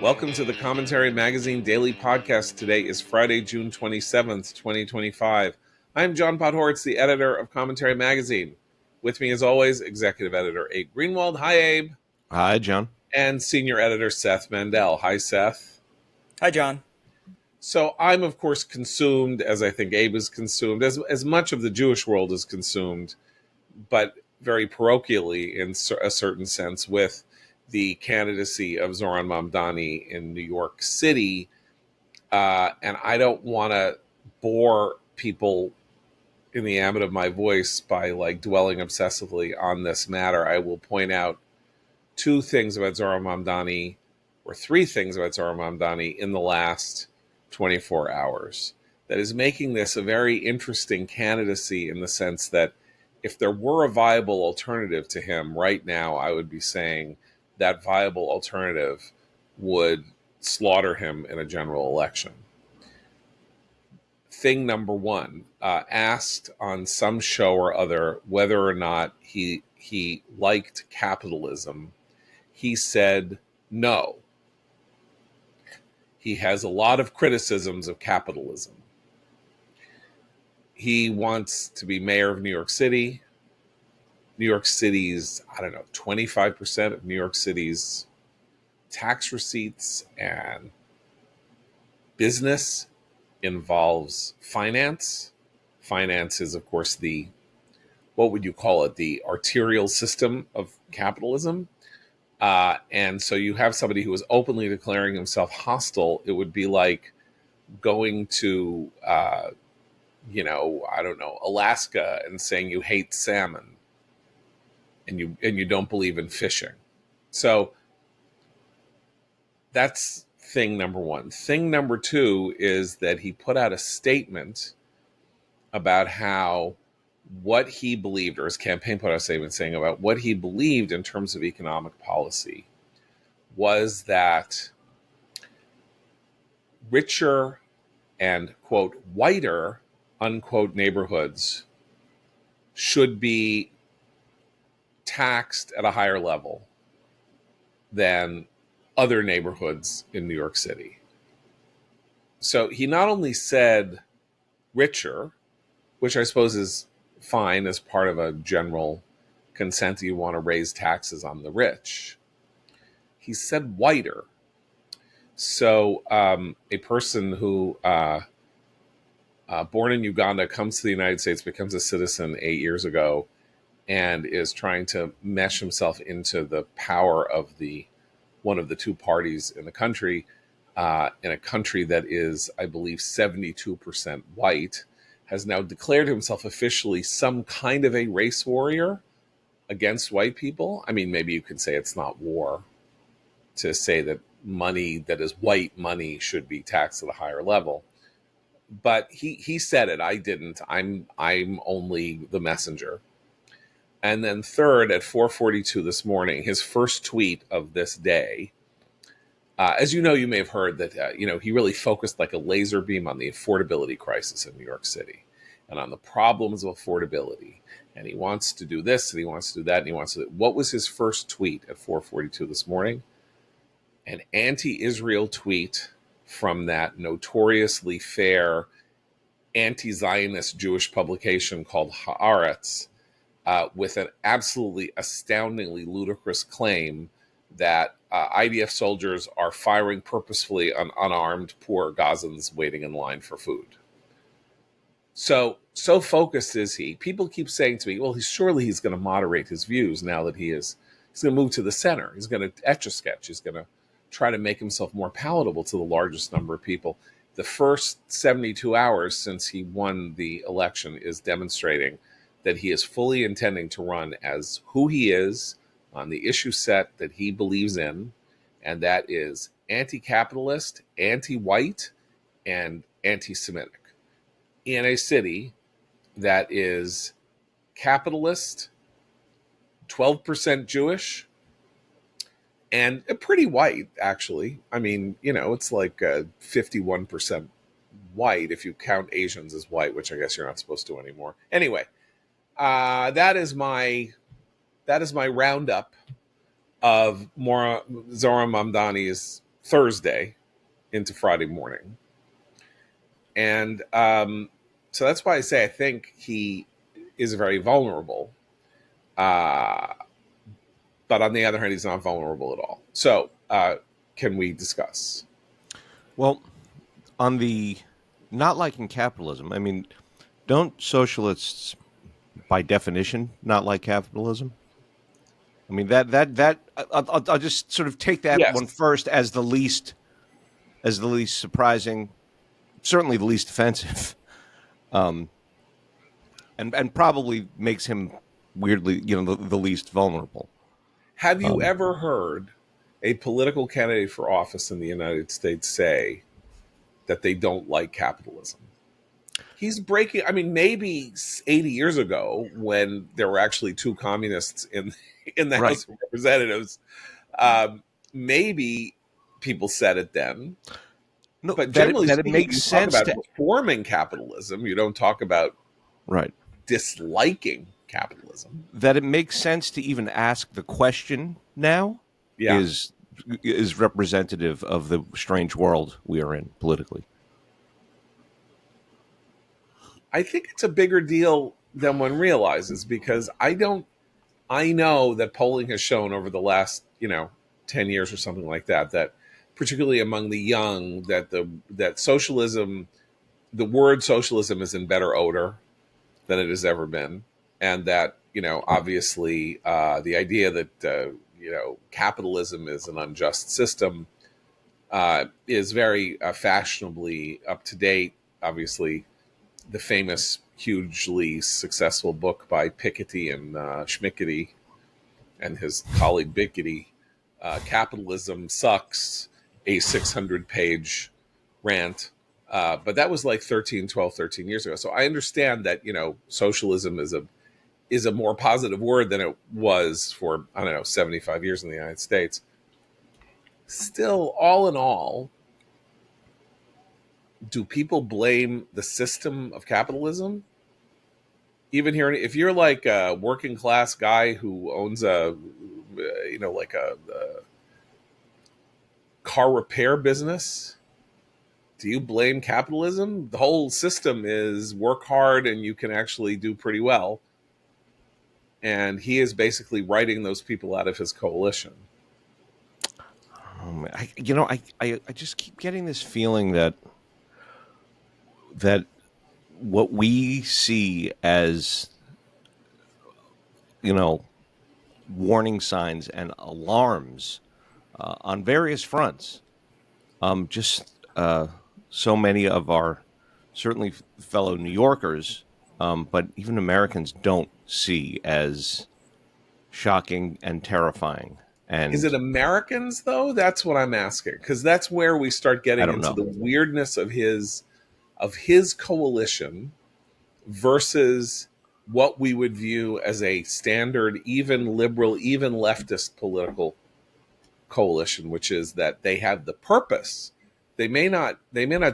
Welcome to the Commentary Magazine Daily Podcast. Today is Friday, June 27th, 2025. I'm John Podhoretz, the editor of Commentary Magazine. With me, as always, executive editor Abe Greenwald. Hi, Abe. Hi, John. And senior editor Seth Mandel. Hi, Seth. Hi, John. So I'm, of course, consumed, as I think Abe is consumed, as much of the Jewish world is consumed, but very parochially in a certain sense, with the candidacy of Zoran Mamdani in New York City. And I don't want to bore people in the ambit of my voice by dwelling obsessively on this matter. I will point out two things about Zoran Mamdani, or three things about Zoran Mamdani in the last 24 hours that is making this a very interesting candidacy, in the sense that if there were a viable alternative to him right now, I would be saying that viable alternative would slaughter him in a general election. Thing number one, asked on some show or other whether or not he liked capitalism, he said no. He has a lot of criticisms of capitalism. He wants to be mayor of New York City. New York City's, 25% of New York City's tax receipts and business involves finance. Finance is, of course, the arterial system of capitalism. And so you have somebody who is openly declaring himself hostile. It would be like going to, Alaska and saying you hate salmon and you don't believe in fishing. So that's thing number one. Thing number two is that he put out a statement about how what he believed, or his campaign put out a statement saying about what he believed in terms of economic policy, was that richer and, quote, whiter, unquote, neighborhoods should be taxed at a higher level than other neighborhoods in New York City. So he not only said richer, which I suppose is fine as part of a general consent that you want to raise taxes on the rich, he said whiter. So a person who, born in Uganda, comes to the United States, becomes a citizen 8 years ago, and is trying to mesh himself into the power of one of the two parties in the country, in a country that is, I believe, 72% white, has now declared himself officially some kind of a race warrior against white people. I mean, maybe you could say it's not war to say that money that is white money should be taxed at a higher level. But he said it. I didn't. I'm only the messenger. And then third, at 4:42 this morning, his first tweet of this day, as you know, you may have heard that, he really focused like a laser beam on the affordability crisis in New York City and on the problems of affordability. And he wants to do this and he wants to do that and he wants to. What was his first tweet at 4:42 this morning? An anti-Israel tweet from that notoriously fair anti-Zionist Jewish publication called Haaretz, with an absolutely astoundingly ludicrous claim that IDF soldiers are firing purposefully on unarmed, poor Gazans waiting in line for food. So focused is he. People keep saying to me, well, he's going to moderate his views now that he's going to move to the center. He's going to etch-a-sketch. He's going to try to make himself more palatable to the largest number of people. The first 72 hours since he won the election is demonstrating that he is fully intending to run as who he is on the issue set that he believes in, and that is anti-capitalist, anti-white, and anti-Semitic, in a city that is capitalist, 12% Jewish, and pretty white, actually. I mean, it's like 51% white if you count Asians as white, which I guess you're not supposed to anymore. Anyway, that is my roundup of Zoran Mamdani's Thursday into Friday morning. And so that's why I say I think he is very vulnerable. Uh, but on the other hand, he's not vulnerable at all. So can we discuss? Well, on the not liking capitalism, I mean, don't socialists, by definition, not like capitalism? I mean, I'll just sort of take that one Yes. first as the least surprising, certainly the least offensive, um, and probably makes him weirdly, the least vulnerable. Have you Um, ever heard a political candidate for office in the United States say that they don't like capitalism? He's breaking. I mean, maybe 80 years ago, when there were actually two communists in the right. House of Representatives, um, maybe people said it then. No, But generally that it speaking, makes you talk sense about to reforming capitalism. You don't talk about right. disliking capitalism. That it makes sense to even ask the question now Yeah, is is representative of the strange world we are in politically. I think it's a bigger deal than one realizes because I don't. I know that polling has shown over the last 10 years or something like that that particularly among the young that socialism, the word socialism is in better odor than it has ever been, and that obviously the idea that capitalism is an unjust system is very fashionably up to date. Obviously, the famous, hugely successful book by Piketty and Schmickety and his colleague Bickety, Capitalism Sucks, a 600-page rant. But that was like 13 years ago. So I understand that, socialism is a more positive word than it was for, I don't know, 75 years in the United States. Still, all in all, do people blame the system of capitalism? Even here, if you're like a working class guy who owns like a car repair business, do you blame capitalism? The whole system is work hard and you can actually do pretty well. And he is basically writing those people out of his coalition. I just keep getting this feeling that what we see as you know warning signs and alarms on various fronts, just so many of our certainly fellow New Yorkers, but even Americans don't see as shocking and terrifying. Is it And Americans though? That's what I'm asking, because that's where we start I getting don't into know. the weirdness of his coalition versus what we would view as a standard, even liberal, even leftist political coalition, which is that they have the purpose. They may not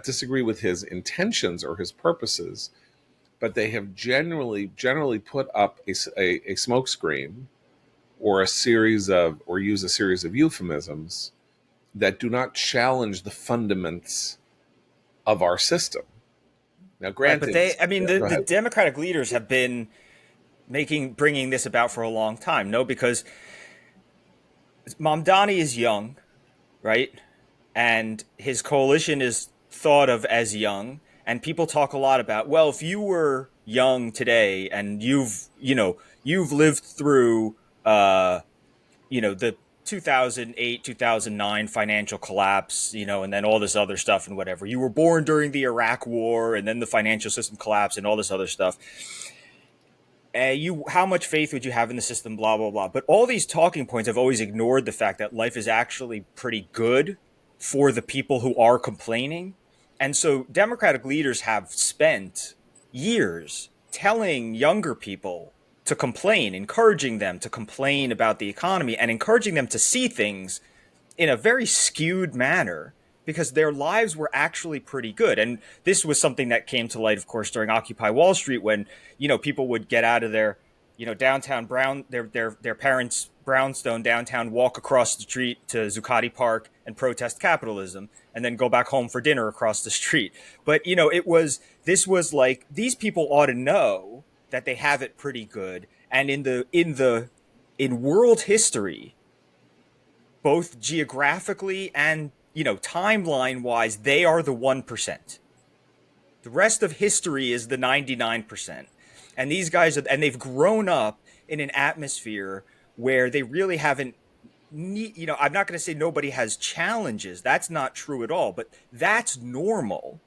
disagree with his intentions or his purposes, but they have generally put up a smoke screen or use a series of euphemisms that do not challenge the fundaments of our system. Now, Right, but granted, I mean, yeah, go the ahead. Democratic leaders have been bringing this about for a long time. No, because Mamdani is young, right? And his coalition is thought of as young. And people talk a lot about, well, if you were young today and you've lived through, the 2008, 2009 financial collapse, and then all this other stuff and whatever. You were born during the Iraq War and then the financial system collapsed and all this other stuff. How much faith would you have in the system, blah blah blah. But all these talking points have always ignored the fact that life is actually pretty good for the people who are complaining. And so Democratic leaders have spent years telling younger people to complain, encouraging them to complain about the economy and encouraging them to see things in a very skewed manner because their lives were actually pretty good. And this was something that came to light, of course, during Occupy Wall Street when, people would get out of their, downtown their parents' brownstone downtown, walk across the street to Zuccotti Park, and protest capitalism and then go back home for dinner across the street. But this was like, these people ought to know that they have it pretty good. And in world history, both geographically and timeline wise, they are the 1%. The rest of history is the 99%. And these guys and they've grown up in an atmosphere where they really haven't I'm not going to say nobody has challenges. That's not true at all, but that's normal.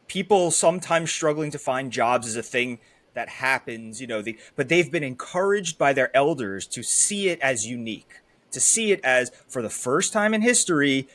People sometimes struggling to find jobs is a thing that happens, but they've been encouraged by their elders to see it as unique, to see it as, for the first time in history,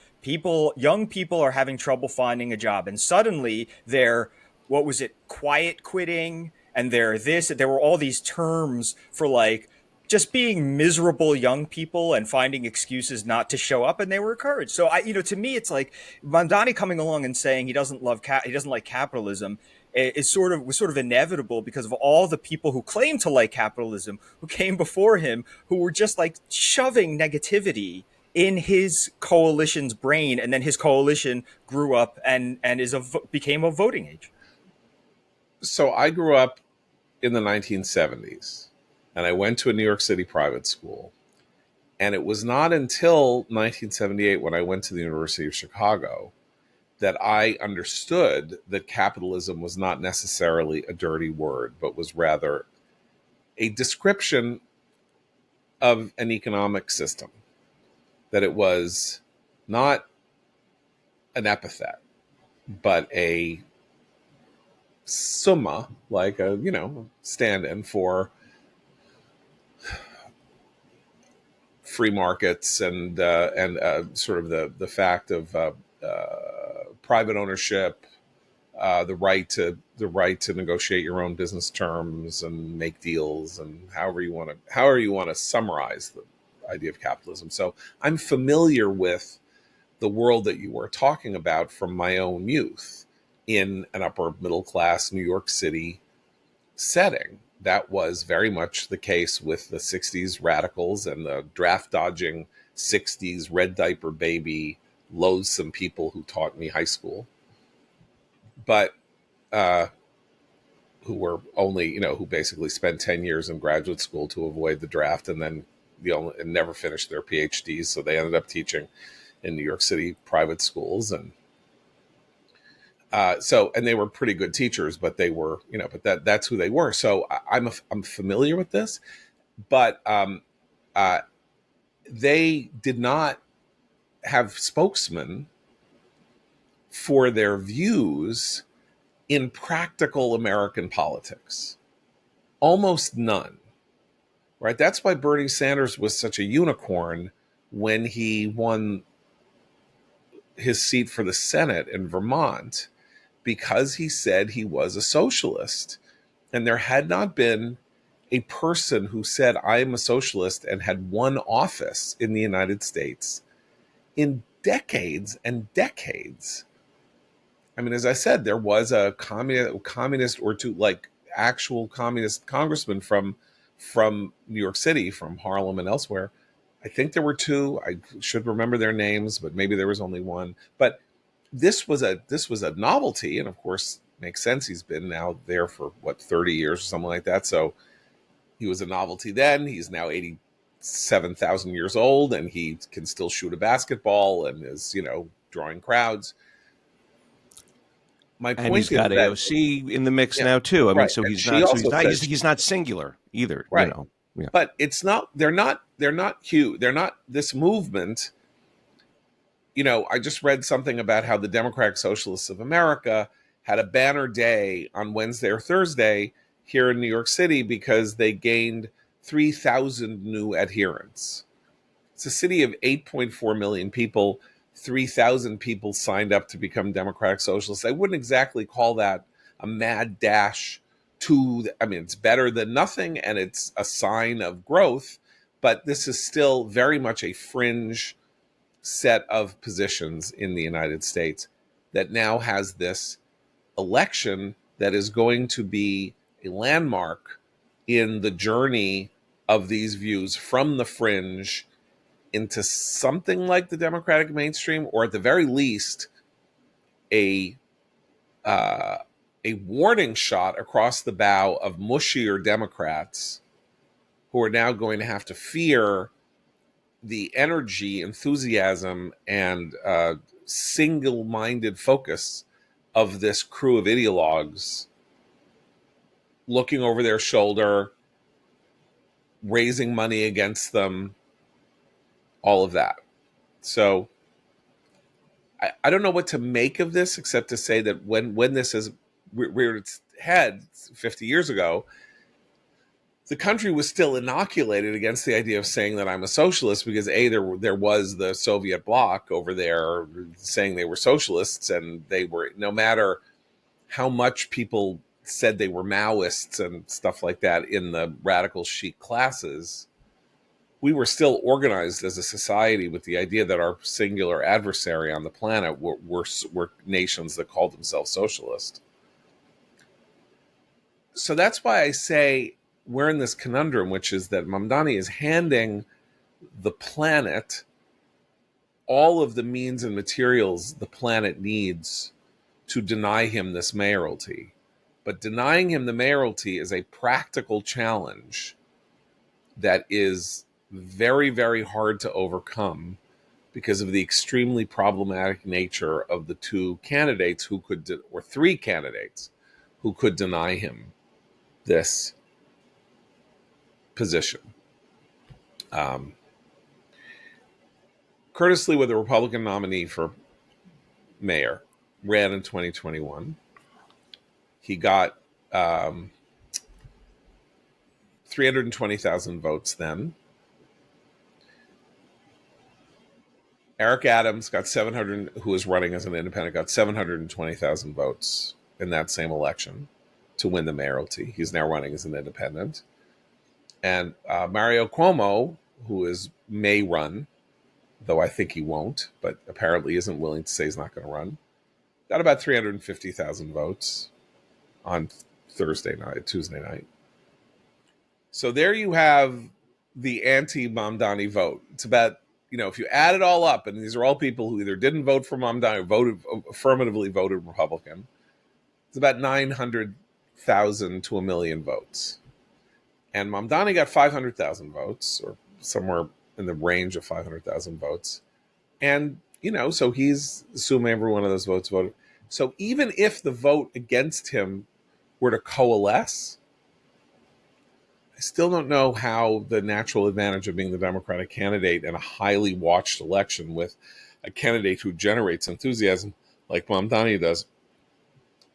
young people are having trouble finding a job. And suddenly they're, what was it, quiet quitting, and there were all these terms for like just being miserable young people and finding excuses not to show up, and they were encouraged. So to me, it's like Mamdani coming along and saying he doesn't like capitalism was sort of inevitable because of all the people who claim to like capitalism who came before him, who were just like shoving negativity in his coalition's brain, and then his coalition grew up and became of voting age. So I grew up in the 1970s, and I went to a New York City private school. And it was not until 1978, when I went to the University of Chicago, that I understood that capitalism was not necessarily a dirty word, but was rather a description of an economic system. That it was not an epithet, but a summa, like a stand-in for free markets and sort of the fact of private ownership, the right to negotiate your own business terms and make deals, and however you want to summarize the idea of capitalism. So I'm familiar with the world that you were talking about from my own youth in an upper middle class New York City setting. That was very much the case with the 60s radicals and the draft dodging 60s red diaper baby loathsome people who taught me high school, but who were only, who basically spent 10 years in graduate school to avoid the draft, and then and never finished their PhDs. So they ended up teaching in New York City private schools. And and they were pretty good teachers, but they were, but that's who they were. So I'm familiar with this, but they did not have spokesmen for their views in practical American politics. Almost none, right? That's why Bernie Sanders was such a unicorn when he won his seat for the Senate in Vermont, because he said he was a socialist. And there had not been a person who said, I am a socialist, and had won office in the United States in decades and decades. I mean, as I said, there was a communist or two, like actual communist congressman from New York City, from Harlem and elsewhere. I think there were two. I should remember their names, but maybe there was only one. But this was a novelty, and of course, makes sense. He's been now there for 30 years or something like that. So he was a novelty then. He's now 87,000 years old, and he can still shoot a basketball and is, drawing crowds. My point, and he's got AOC in the mix now too. I mean, so he's not singular either. Right. Yeah. But it's not. They're not huge. They're not this movement. I just read something about how the Democratic Socialists of America had a banner day on Wednesday or Thursday here in New York City because they gained 3,000 new adherents. It's a city of 8.4 million people. 3,000 people signed up to become Democratic Socialists. I wouldn't exactly call that a mad dash it's better than nothing, and it's a sign of growth, but this is still very much a fringe set of positions in the United States that now has this election that is going to be a landmark in the journey of these views from the fringe into something like the Democratic mainstream, or at the very least, a warning shot across the bow of mushier Democrats who are now going to have to fear the energy, enthusiasm, and single-minded focus of this crew of ideologues looking over their shoulder, raising money against them, all of that. So I don't know what to make of this, except to say that when this has reared its head 50 years ago, the country was still inoculated against the idea of saying that I'm a socialist, because there was the Soviet bloc over there saying they were socialists, and they were, no matter how much people said they were Maoists and stuff like that in the radical chic classes, we were still organized as a society with the idea that our singular adversary on the planet were nations that called themselves socialist. So that's why I say we're in this conundrum, which is that Mamdani is handing the planet all of the means and materials the planet needs to deny him this mayoralty. But denying him the mayoralty is a practical challenge that is very, very hard to overcome because of the extremely problematic nature of the two candidates who could, or three candidates who could deny him this position. Curtis Sliwa, the Republican nominee for mayor, ran in 2021. He got 320,000 votes then. Eric Adams got 700, who was running as an independent, got 720,000 votes in that same election to win the mayoralty. He's now running as an independent. And Mario Cuomo, who may run, though I think he won't, but apparently isn't willing to say he's not going to run, got about 350,000 votes on Tuesday night. So there you have the anti-Mamdani vote. It's about, if you add it all up, and these are all people who either didn't vote for Mamdani or affirmatively voted Republican, it's about 900,000 to 1 million votes. And Mamdani got 500,000 votes, or somewhere in the range of 500,000 votes. And, so he's assuming every one of those votes voted. So even if the vote against him were to coalesce, I still don't know how the natural advantage of being the Democratic candidate in a highly watched election with a candidate who generates enthusiasm like Mamdani does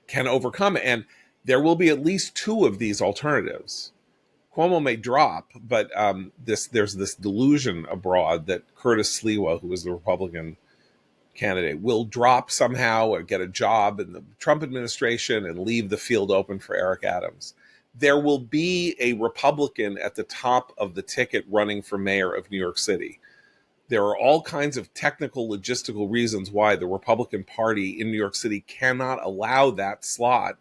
can overcome it. And there will be at least two of these alternatives. Cuomo may drop, but there's this delusion abroad that Curtis Sliwa, who is the Republican candidate, will drop somehow or get a job in the Trump administration and leave the field open for Eric Adams. There will be a Republican at the top of the ticket running for mayor of New York City. There are all kinds of technical, logistical reasons why the Republican Party in New York City cannot allow that slot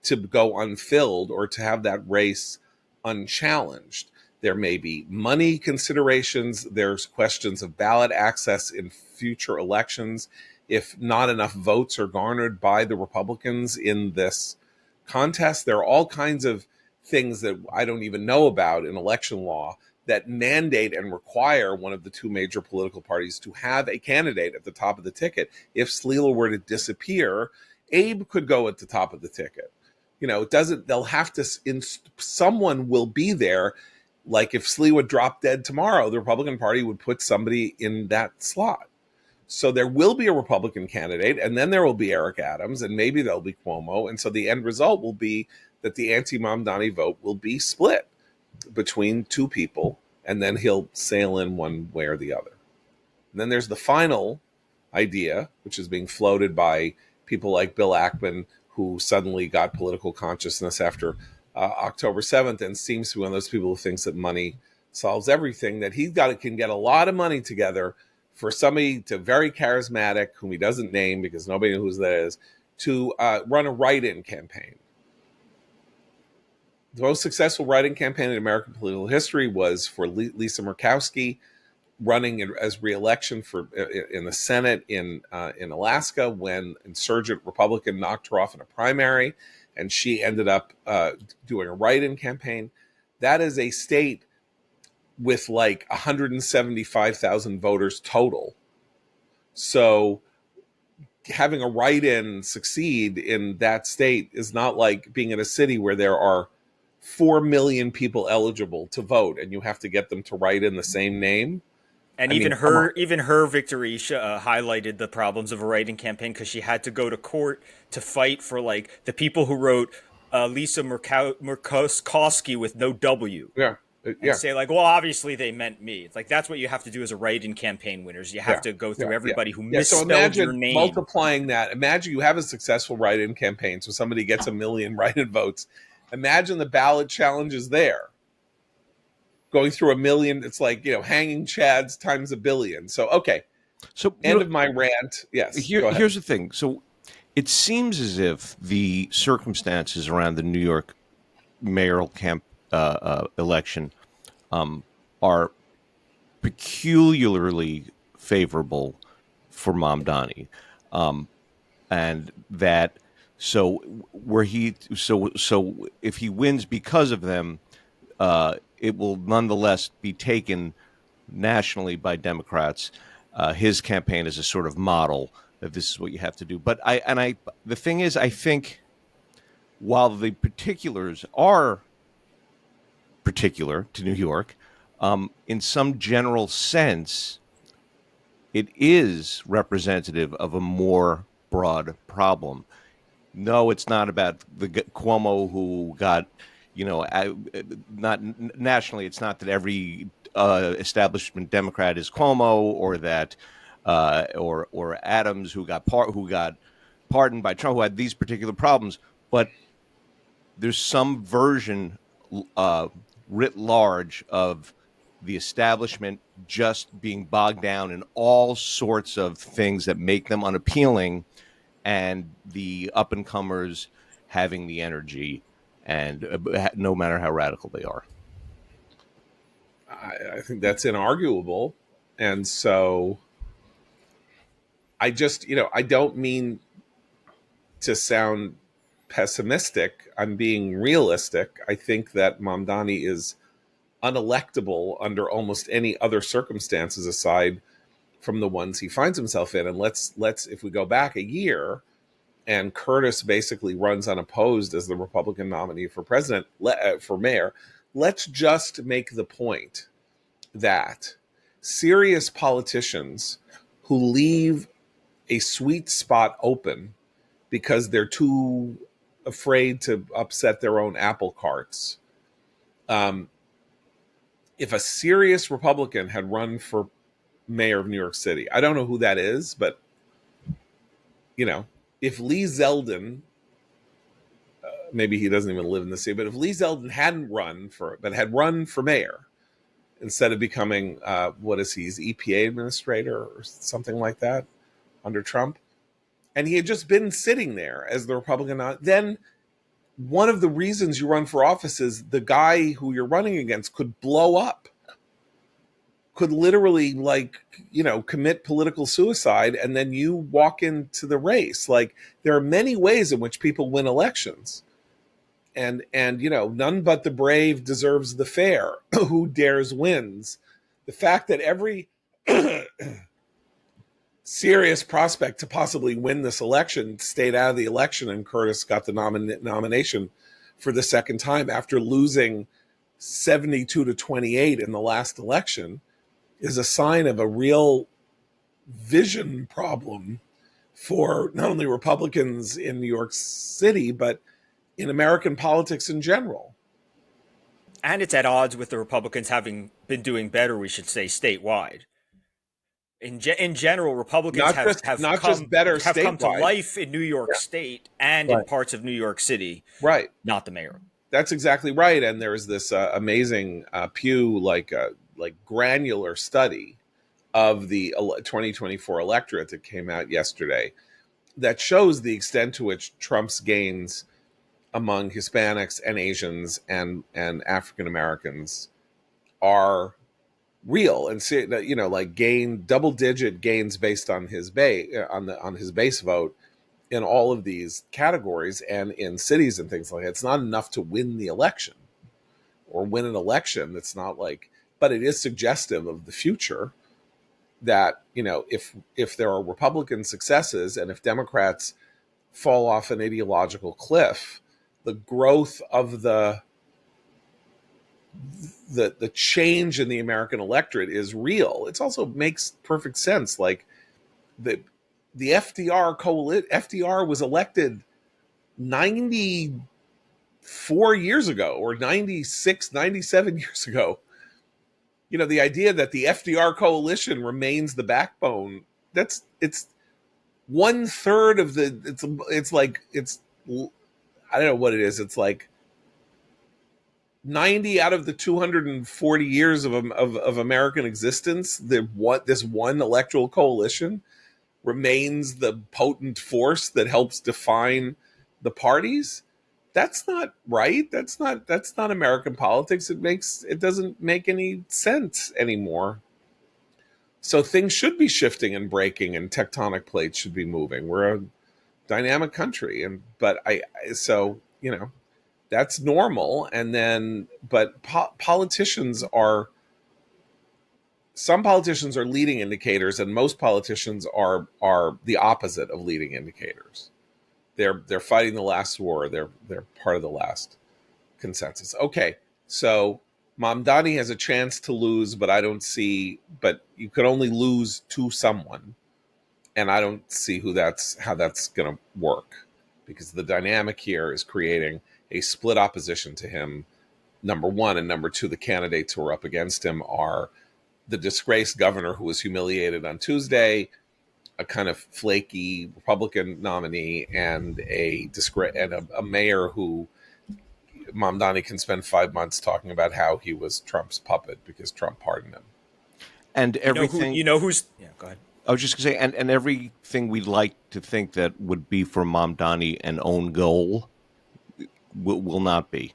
to go unfilled or to have that race unchallenged. There may be money considerations. There's questions of ballot access in future elections. If not enough votes are garnered by the Republicans in this contest, there are all kinds of things that I don't even know about in election law that mandate and require one of the two major political parties to have a candidate at the top of the ticket. If Sliwa were to disappear, Abe could go at the top of the ticket. It doesn't, they'll have to, someone will be there. Like if Sliwa dropped dead tomorrow, the Republican Party would put somebody in that slot. So there will be a Republican candidate, and then there will be Eric Adams, and maybe there'll be Cuomo. And so the end result will be that the anti-Mamdani vote will be split between two people, and then he'll sail in one way or the other. And then there's the final idea, which is being floated by people like Bill Ackman, who suddenly got political consciousness after October 7th and seems to be one of those people who thinks that money solves everything, that can get a lot of money together for somebody very charismatic, whom he doesn't name because nobody knows who that is, to run a write-in campaign. The most successful write-in campaign in American political history was for Lisa Murkowski running as re-election in the Senate in Alaska when insurgent Republican knocked her off in a primary, and she ended up doing a write-in campaign. That is a state with like 175,000 voters total. So having a write-in succeed in that state is not like being in a city where there are 4 million people eligible to vote and you have to get them to write in the same name. And I even mean, come on. her victory highlighted the problems of a writing campaign, because she had to go to court to fight for like the people who wrote Lisa Murkowski with no W, Yeah. and Yeah. say like, well, obviously they meant me. It's like that's what you have to do as a write-in campaign winners. You have Yeah. to go through Yeah. everybody who Yeah. So misspelled your imagine name. multiplying that. Imagine you have a successful write-in campaign, so somebody gets 1 million write-in votes. Imagine the ballot challenges there. Going through 1 million, it's like, hanging chads times 1 billion. So, okay. So End of my rant. Yes. Go ahead. here's the thing. So it seems as if the circumstances around the New York mayoral election are peculiarly favorable for Mamdani, and that so if he wins because of them, it will nonetheless be taken nationally by Democrats. His campaign is a sort of model that this is what you have to do. But the thing is, I think while the particulars are particular to New York, in some general sense, it is representative of a more broad problem. No, it's not about the Cuomo who got, not nationally. It's not that every establishment Democrat is Cuomo, or that, or Adams who got pardoned by Trump, who had these particular problems. But there's some version, writ large, of the establishment just being bogged down in all sorts of things that make them unappealing, and the up and comers having the energy, and no matter how radical they are. I think that's inarguable. And so I just, I don't mean to sound pessimistic. I'm being realistic. I think that Mamdani is unelectable under almost any other circumstances aside from the ones he finds himself in. And let's if we go back a year and Curtis basically runs unopposed as the Republican nominee for president, for mayor, let's just make the point that serious politicians who leave a sweet spot open because they're too afraid to upset their own apple carts. If a serious Republican had run for mayor of New York City, I don't know who that is, but if Lee Zeldin, maybe he doesn't even live in the city, but if Lee Zeldin hadn't had run for mayor instead of becoming what is he's EPA administrator or something like that under Trump, and he had just been sitting there as the Republican, then one of the reasons you run for office is the guy who you're running against could blow up, could literally commit political suicide, and then you walk into the race. Like, there are many ways in which people win elections. And none but the brave deserves the fair. Who dares wins. The fact that every serious prospect to possibly win this election stayed out of the election, and Curtis got the nomination for the second time after losing 72-28 in the last election, is a sign of a real vision problem for not only Republicans in New York City, but in American politics in general. And it's at odds with the Republicans having been doing better, we should say, statewide. In general, Republicans have come to life in New York State and in parts of New York City. Right. Not the mayor. That's exactly right. And there's this amazing Pew granular study of the 2024 electorate that came out yesterday that shows the extent to which Trump's gains among Hispanics and Asians and African Americans are real and see, like gain double digit gains based on his on his base vote in all of these categories and in cities and things like that. It's not enough to win the election or win an election. It's not like, but it is suggestive of the future that, if there are Republican successes and if Democrats fall off an ideological cliff, the growth of the change in the American electorate is real. It also makes perfect sense. Like the FDR was elected 94 years ago or 96, 97 years ago. The idea that the FDR coalition remains the backbone, it's 1/3 of I don't know what it is. It's like 90 out of the 240 years of American existence, this one electoral coalition remains the potent force that helps define the parties. That's not right. That's not American politics. It doesn't make any sense anymore. So things should be shifting and breaking, and tectonic plates should be moving. We're a dynamic country, so that's normal. And then, but some politicians are leading indicators, and most politicians are the opposite of leading indicators. They're fighting the last war. They're part of the last consensus. Okay, so Mamdani has a chance to lose, but but you could only lose to someone, and I don't see how that's going to work, because the dynamic here is creating a split opposition to him, number one, and number two, the candidates who are up against him are the disgraced governor who was humiliated on Tuesday, a kind of flaky Republican nominee, and a mayor who Mamdani can spend 5 months talking about how he was Trump's puppet because Trump pardoned him. And everything. Who's? Yeah, go ahead. I was just going to say, and everything we'd like to think that would be for Mamdani an own goal will not be.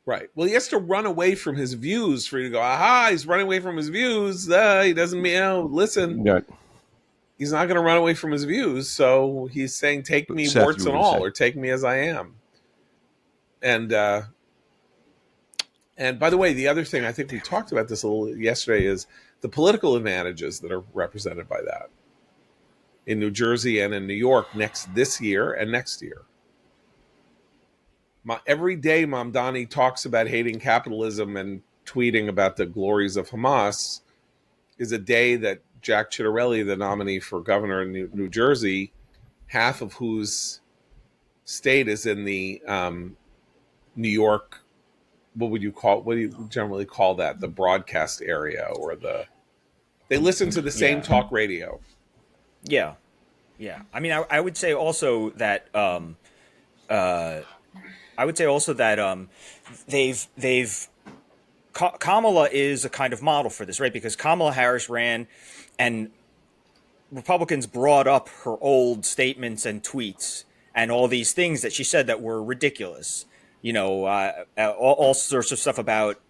Right. Well, he has to run away from his views for you to go, aha, he's running away from his views. He doesn't listen. Yeah. He's not going to run away from his views. So he's saying, take me warts and all, or take me as I am. And by the way, the other thing, I think we talked about this a little yesterday, is the political advantages that are represented by that in New Jersey and in New York this year and next year. Every day Mamdani talks about hating capitalism and tweeting about the glories of Hamas is a day that Jack Ciattarelli, the nominee for governor in New Jersey, half of whose state is in the New York, what do you generally call that? The broadcast area, or they listen to the same talk radio. Yeah. Yeah. I mean, I would say also that, Kamala is a kind of model for this, right? Because Kamala Harris ran, and Republicans brought up her old statements and tweets and all these things that she said that were ridiculous. All sorts of stuff about,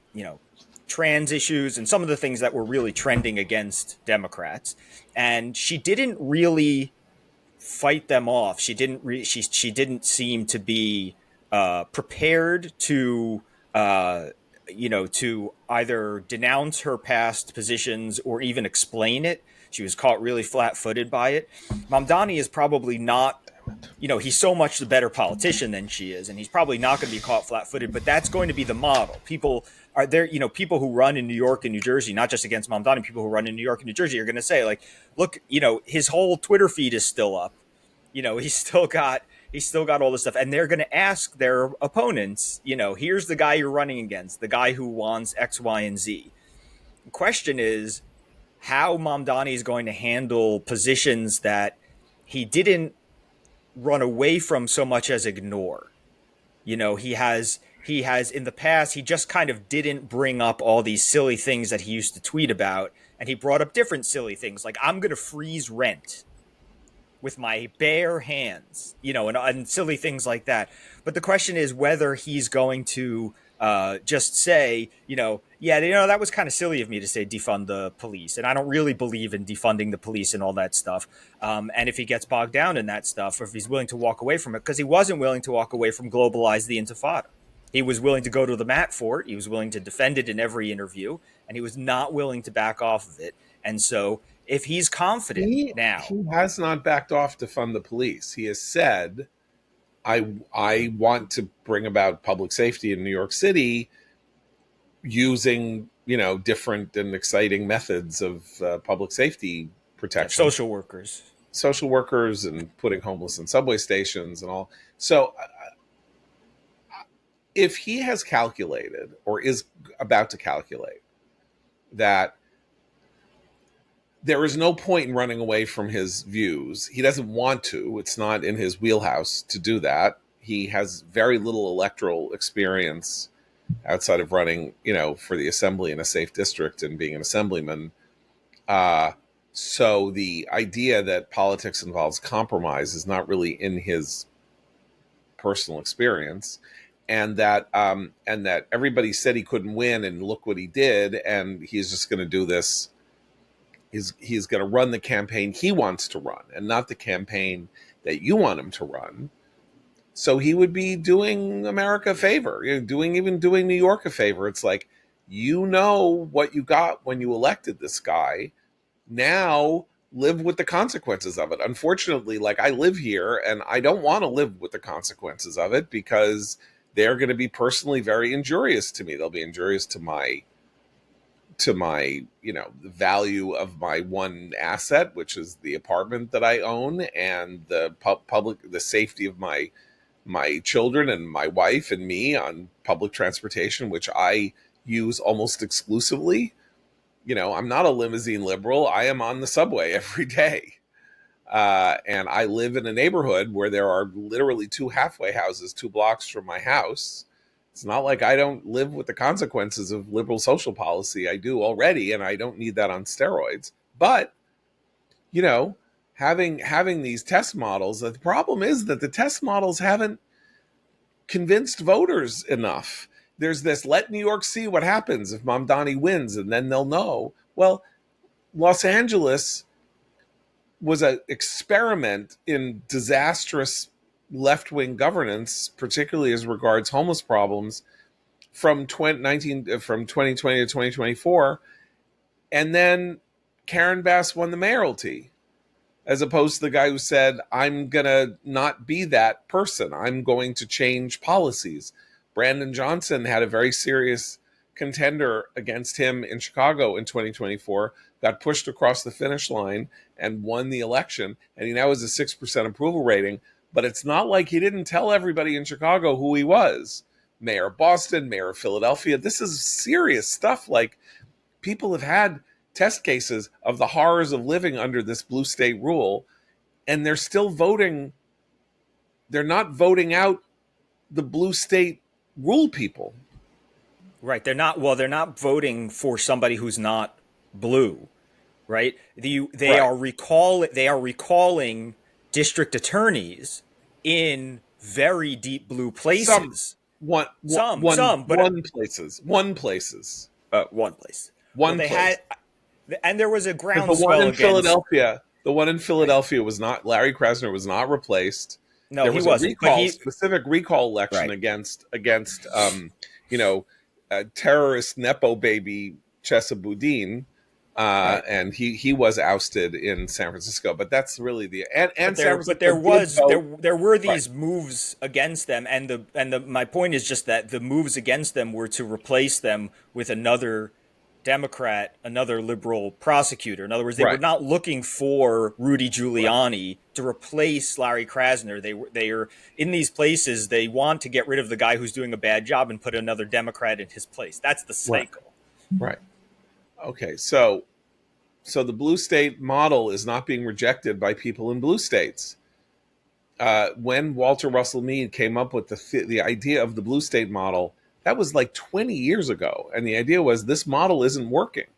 trans issues and some of the things that were really trending against Democrats. And she didn't really fight them off. She didn't seem to be prepared to either denounce her past positions or even explain it. She was caught really flat-footed by it. Mamdani is probably not, he's so much the better politician than she is, and he's probably not going to be caught flat-footed, but that's going to be the model. People are there, people who run in New York and New Jersey, not just against Mamdani, people who run in New York and New Jersey are going to say, like, look, his whole Twitter feed is still up. He's still got all this stuff, and they're going to ask their opponents, here's the guy you're running against, the guy who wants X, Y, and Z. The question is how Mamdani is going to handle positions that he didn't run away from so much as ignore. He has in the past, he just kind of didn't bring up all these silly things that he used to tweet about, and he brought up different silly things, like, I'm going to freeze rent with my bare hands, and silly things like that. But the question is whether he's going to just say, yeah, that was kind of silly of me to say defund the police. And I don't really believe in defunding the police and all that stuff. And if he gets bogged down in that stuff, or if he's willing to walk away from it, because he wasn't willing to walk away from globalize the intifada. He was willing to go to the mat for it. He was willing to defend it in every interview, and he was not willing to back off of it. And so if he's confident now. He has not backed off to fund the police. He has said, I want to bring about public safety in New York City using, different and exciting methods of public safety protection. Social workers and putting homeless in subway stations and all. So if he has calculated or is about to calculate that there is no point in running away from his views, he doesn't want to. It's not in his wheelhouse to do that. He has very little electoral experience outside of running, for the assembly in a safe district and being an assemblyman. So the idea that politics involves compromise is not really in his personal experience. And that everybody said he couldn't win, and look what he did, and he's just going to do this. He's going to run the campaign he wants to run, and not the campaign that you want him to run. So he would be doing America a favor, doing New York a favor. It's like, what you got when you elected this guy. Now live with the consequences of it. Unfortunately, I live here, and I don't want to live with the consequences of it, because they're going to be personally very injurious to me. They'll be injurious to my the value of my one asset, which is the apartment that I own, and the the safety of my children and my wife and me on public transportation, which I use almost exclusively. I'm not a limousine liberal. I am on the subway every day. And I live in a neighborhood where there are literally 2 halfway houses 2 blocks from my house. It's not like I don't live with the consequences of liberal social policy. I do already, and I don't need that on steroids. But, having these test models, the problem is that the test models haven't convinced voters enough. There's this, let New York see what happens if Mamdani wins, and then they'll know. Well, Los Angeles was an experiment in disastrous left-wing governance, particularly as regards homeless problems, from 2020 to 2024. And then Karen Bass won the mayoralty, as opposed to the guy who said, I'm going to not be that person. I'm going to change policies. Brandon Johnson had a very serious contender against him in Chicago in 2024, got pushed across the finish line and won the election. And he now has a 6% approval rating. But it's not like he didn't tell everybody in Chicago who he was. Mayor of Boston, mayor of Philadelphia. This is serious stuff. People have had test cases of the horrors of living under this blue state rule, and they're still voting. They're not voting out the blue state rule people. Right. They're not voting for somebody who's not blue. Right. They are recalling district attorneys in very deep blue places. One place. One place. And there was a groundswell the one in against Philadelphia. The one in Philadelphia was not. Larry Krasner was not replaced. No, there was he wasn't. A specific recall election against terrorist nepo baby Chesa Boudin. And he was ousted in San Francisco, but that's really there were these moves against them, and my point is just that the moves against them were to replace them with another Democrat, another liberal prosecutor. In other words, they were not looking for Rudy Giuliani to replace Larry Krasner. They are in these places. They want to get rid of the guy who's doing a bad job and put another Democrat in his place. That's the cycle. Right. Okay, so the blue state model is not being rejected by people in blue states. When Walter Russell Mead came up with the idea of the blue state model, that was 20 years ago. And the idea was, this model isn't working.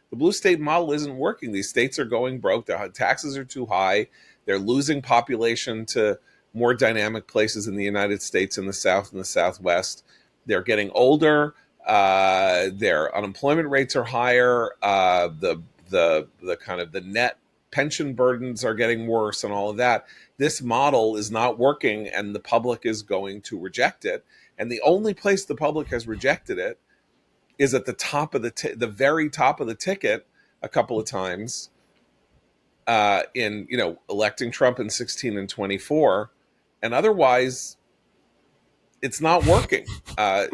The blue state model isn't working. These states are going broke. Their taxes are too high. They're losing population to more dynamic places in the United States, in the South and the Southwest. They're getting older. Their unemployment rates are higher. The kind of the net pension burdens are getting worse, and all of that. This model is not working, and the public is going to reject it. And the only place the public has rejected it is at the top of the very top of the ticket a couple of times, in electing Trump in 16 and 24, and otherwise it's not working.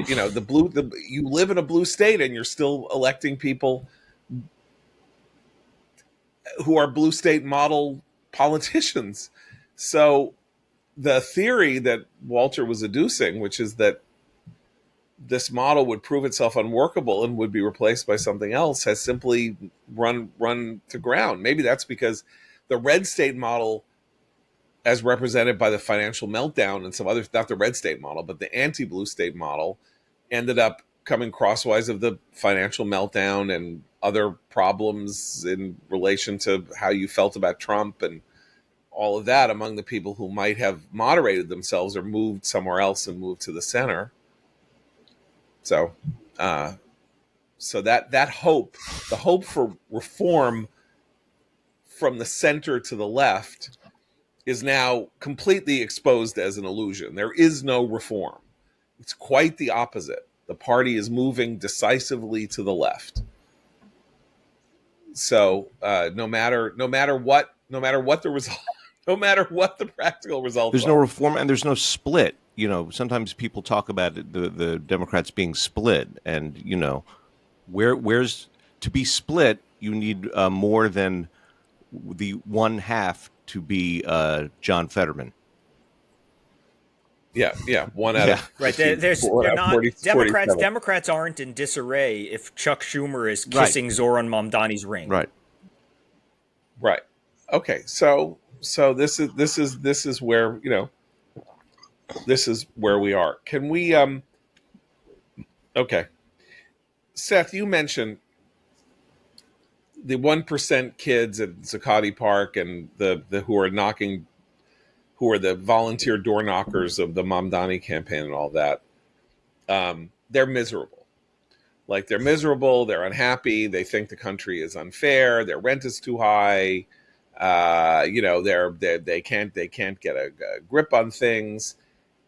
You live in a blue state and you're still electing people who are blue state model politicians. So the theory that Walter was adducing, which is that this model would prove itself unworkable and would be replaced by something else, has simply run to ground. Maybe that's because the red state model, as represented by the financial meltdown and some others, not the red state model, but the anti-blue state model, ended up coming crosswise of the financial meltdown and other problems in relation to how you felt about Trump and all of that among the people who might have moderated themselves or moved somewhere else and moved to the center. So, that hope, the hope for reform from the center to the left, is now completely exposed as an illusion. There is no reform. It's quite the opposite. The party is moving decisively to the left. So no matter what the result, no matter what the practical results, there's no reform and there's no split. Sometimes people talk about the Democrats being split, and where's to be split, you need more than the one half to be John Fetterman. Yeah, one out of right. They're not 40, Democrats aren't in disarray if Chuck Schumer is kissing Zoran Mamdani's ring. Right. Okay, so this is where this is where we are. Can we okay, Seth, you mentioned the 1% kids at Zuccotti Park and the who are the volunteer door knockers of the Mamdani campaign and all that. They're miserable. They're miserable. They're unhappy. They think the country is unfair. Their rent is too high. They can't get a grip on things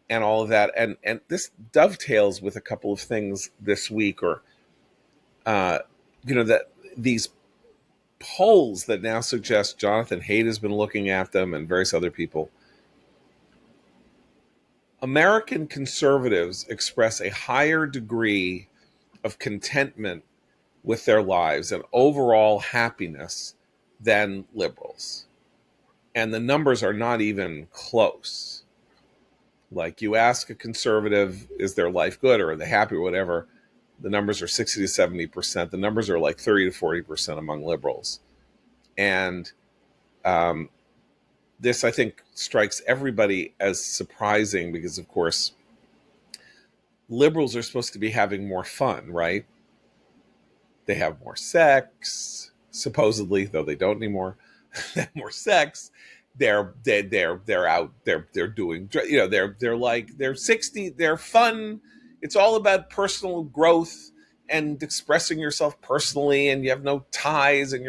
and all of that. And this dovetails with a couple of things this week, or that these polls that now suggest Jonathan Haidt has been looking at them and various other people. American conservatives express a higher degree of contentment with their lives and overall happiness than liberals. And the numbers are not even close. You ask a conservative, is their life good or are they happy or whatever? The numbers are 60 to 70%. The numbers are 30 to 40% among liberals. And this, I think, strikes everybody as surprising because, of course, liberals are supposed to be having more fun, right? They have more sex, supposedly, though they don't anymore. They have more sex. They're out. They're doing. They're 60. They're fun. It's all about personal growth and expressing yourself personally, and you have no ties, and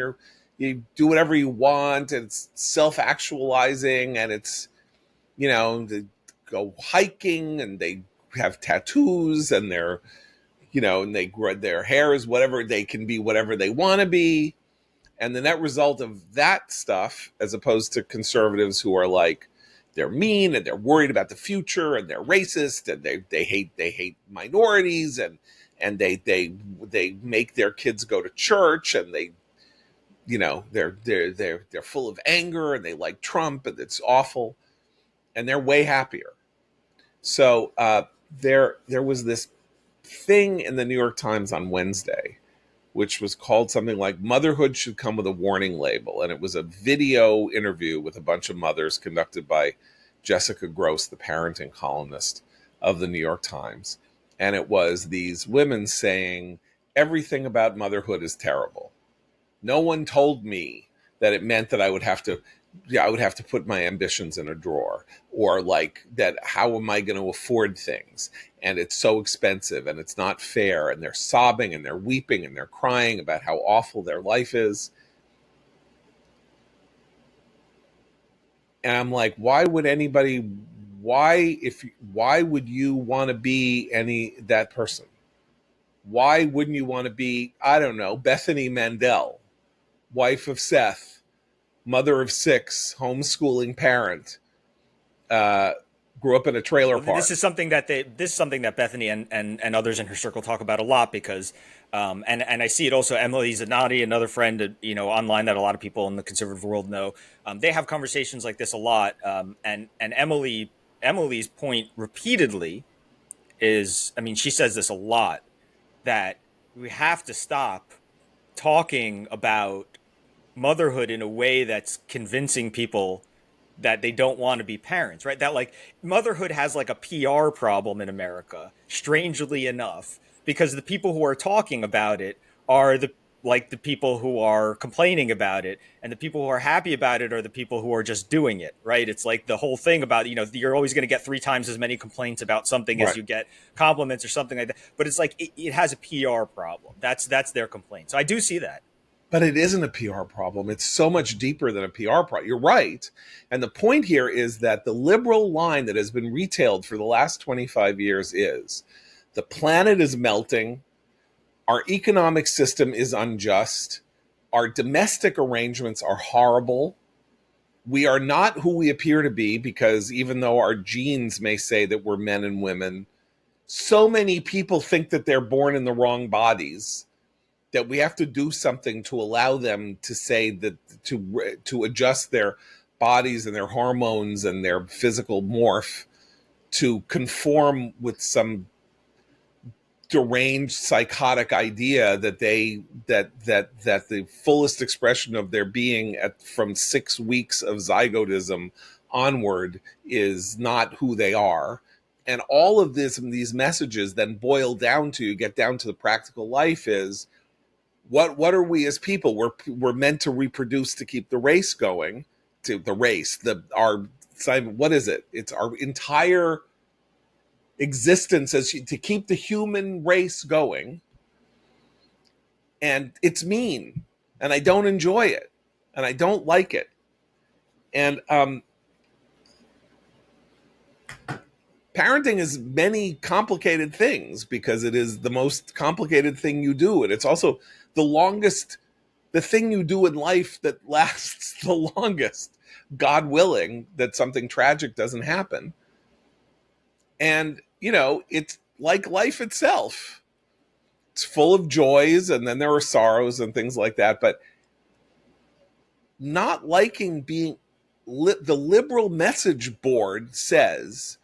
you do whatever you want, and it's self-actualizing, and it's, they go hiking, and they have tattoos, and they're, and they grow their hair is whatever, they can be whatever they want to be. And the net result of that stuff, as opposed to conservatives who are they're mean and they're worried about the future and they're racist and they hate minorities and they make their kids go to church and they're full of anger and they like Trump and it's awful and they're way happier. So there was this thing in the New York Times on Wednesday, which was called something like "Motherhood Should Come with a Warning Label." And it was a video interview with a bunch of mothers conducted by Jessica Gross, the parenting columnist of the New York Times. And it was these women saying, everything about motherhood is terrible. No one told me that it meant that I would have to, yeah, I would have to put my ambitions in a drawer, or like that, how am I going to afford things? And it's so expensive and it's not fair. And they're sobbing and they're weeping and they're crying about how awful their life is. And I'm like, why would anybody, why would you want to be that person? Why wouldn't you want to be, I don't know, Bethany Mandel, wife of Seth, mother of 6, homeschooling parent, grew up in a trailer park. This is something that Bethany and others in her circle talk about a lot, because and I see it also. Emily Zanotti, another friend, online that a lot of people in the conservative world know. They have conversations like this a lot. And Emily's point repeatedly is, I mean, she says this a lot, that we have to stop talking about motherhood in a way that's convincing people that they don't want to be parents, right? That like motherhood has like a PR problem in America, strangely enough, because the people who are talking about it are the people who are complaining about it, and the people who are happy about it are the people who are just doing it, right? It's like the whole thing about, you're always going to get 3 times as many complaints about something as you get compliments or something like that. But it's like it has a PR problem. That's their complaint. So I do see that. But it isn't a PR problem. It's so much deeper than a PR problem. You're right. And the point here is that the liberal line that has been retailed for the last 25 years is the planet is melting, our economic system is unjust, our domestic arrangements are horrible, we are not who we appear to be, because even though our genes may say that we're men and women, so many people think that they're born in the wrong bodies, that we have to do something to allow them to say that, to adjust their bodies and their hormones and their physical morph to conform with some deranged psychotic idea that that the fullest expression of their being from 6 weeks of zygotism onward is not who they are. And all of these messages then boil down to, get down to the practical life is, what are we as people? We're meant to reproduce to keep the race going, what is it? It's our entire existence as to keep the human race going. And it's mean, and I don't enjoy it, and I don't like it. And parenting is many complicated things, because it is the most complicated thing you do, and it's also the thing you do in life that lasts the longest, God willing that something tragic doesn't happen. And, it's like life itself. It's full of joys, and then there are sorrows and things like that. But not liking being, the liberal message board says,